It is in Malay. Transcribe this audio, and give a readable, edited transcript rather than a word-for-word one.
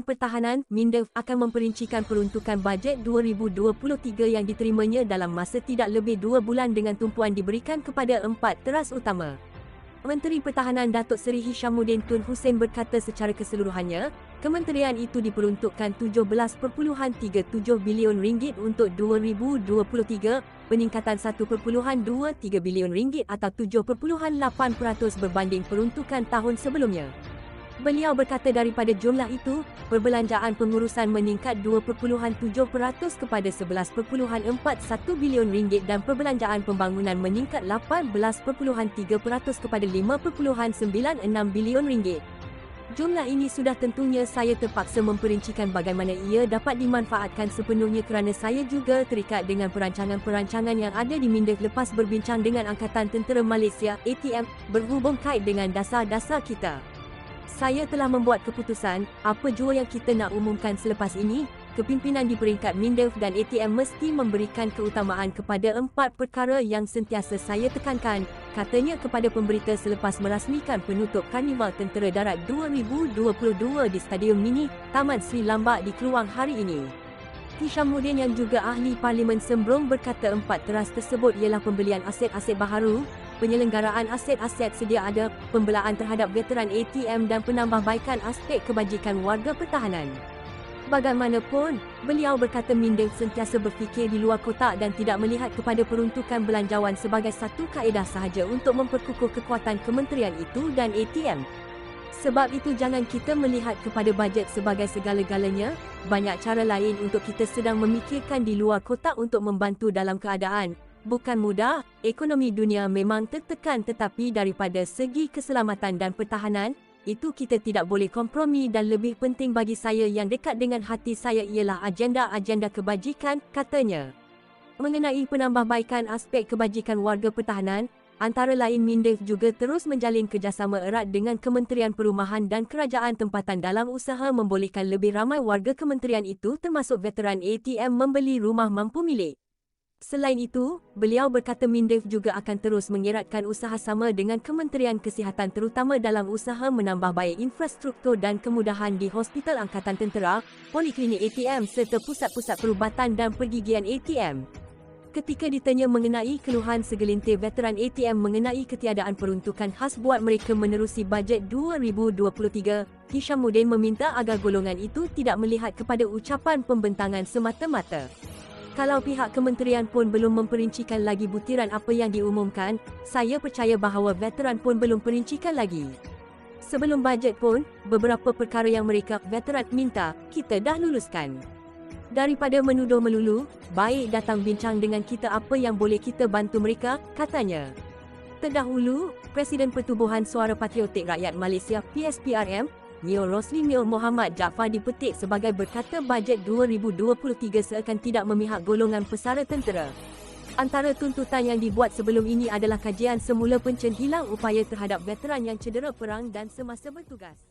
Kementerian Pertahanan (MINDEF) akan memperincikan peruntukan bajet 2023 yang diterimanya dalam masa tidak lebih 2 bulan dengan tumpuan diberikan kepada 4 teras utama. Menteri Pertahanan Datuk Seri Hishamuddin Tun Hussein berkata secara keseluruhannya, kementerian itu diperuntukkan RM17.37 bilion untuk 2023, peningkatan RM1.23 bilion atau 7.8% berbanding peruntukan tahun sebelumnya. Beliau berkata daripada jumlah itu, perbelanjaan pengurusan meningkat 2.7% kepada RM11.41 bilion dan perbelanjaan pembangunan meningkat 18.3% kepada RM5.96 bilion. Jumlah ini sudah tentunya saya terpaksa memperincikan bagaimana ia dapat dimanfaatkan sepenuhnya kerana saya juga terikat dengan perancangan-perancangan yang ada di MINDEF lepas berbincang dengan Angkatan Tentera Malaysia (ATM) berhubung kait dengan dasar-dasar kita. Saya telah membuat keputusan, apa jua yang kita nak umumkan selepas ini, kepimpinan di peringkat MINDEF dan ATM mesti memberikan keutamaan kepada 4 perkara yang sentiasa saya tekankan, katanya kepada pemberita selepas merasmikan penutup Karnival Tentera Darat 2022 di Stadium Mini, Taman Sri Lambak di Keluang hari ini. Hishamuddin yang juga ahli Parlimen Sembrong berkata 4 teras tersebut ialah pembelian aset-aset baharu, penyelenggaraan aset-aset sedia ada, pembelaan terhadap veteran ATM dan penambahbaikan aspek kebajikan warga pertahanan. Bagaimanapun, beliau berkata MINDEF sentiasa berfikir di luar kotak dan tidak melihat kepada peruntukan belanjawan sebagai satu kaedah sahaja untuk memperkukuh kekuatan kementerian itu dan ATM. Sebab itu jangan kita melihat kepada bajet sebagai segala-galanya, banyak cara lain untuk kita sedang memikirkan di luar kotak untuk membantu dalam keadaan. Bukan mudah, ekonomi dunia memang tertekan tetapi daripada segi keselamatan dan pertahanan, itu kita tidak boleh kompromi dan lebih penting bagi saya yang dekat dengan hati saya ialah agenda-agenda kebajikan, katanya. Mengenai penambahbaikan aspek kebajikan warga pertahanan, antara lain MINDEF juga terus menjalin kerjasama erat dengan Kementerian Perumahan dan Kerajaan Tempatan dalam usaha membolehkan lebih ramai warga kementerian itu termasuk veteran ATM membeli rumah mampu milik. Selain itu, beliau berkata MINDEF juga akan terus mengeratkan usaha sama dengan Kementerian Kesihatan terutama dalam usaha menambah baik infrastruktur dan kemudahan di Hospital Angkatan Tentera, Poliklinik ATM serta pusat-pusat perubatan dan pergigian ATM. Ketika ditanya mengenai keluhan segelintir veteran ATM mengenai ketiadaan peruntukan khas buat mereka menerusi bajet 2023, Hishamuddin meminta agar golongan itu tidak melihat kepada ucapan pembentangan semata-mata. Kalau pihak kementerian pun belum memperincikan lagi butiran apa yang diumumkan, saya percaya bahawa veteran pun belum perincikan lagi. Sebelum bajet pun, beberapa perkara yang mereka, veteran, minta, kita dah luluskan. Daripada menuduh melulu, baik datang bincang dengan kita apa yang boleh kita bantu mereka, katanya. Terdahulu, Presiden Pertubuhan Suara Patriotik Rakyat Malaysia (PSPRM), Neo Rosli Neo Muhammad Jaafar dipetik sebagai berkata bajet 2023 seakan tidak memihak golongan pesara tentera. Antara tuntutan yang dibuat sebelum ini adalah kajian semula pencen hilang upaya terhadap veteran yang cedera perang dan semasa bertugas.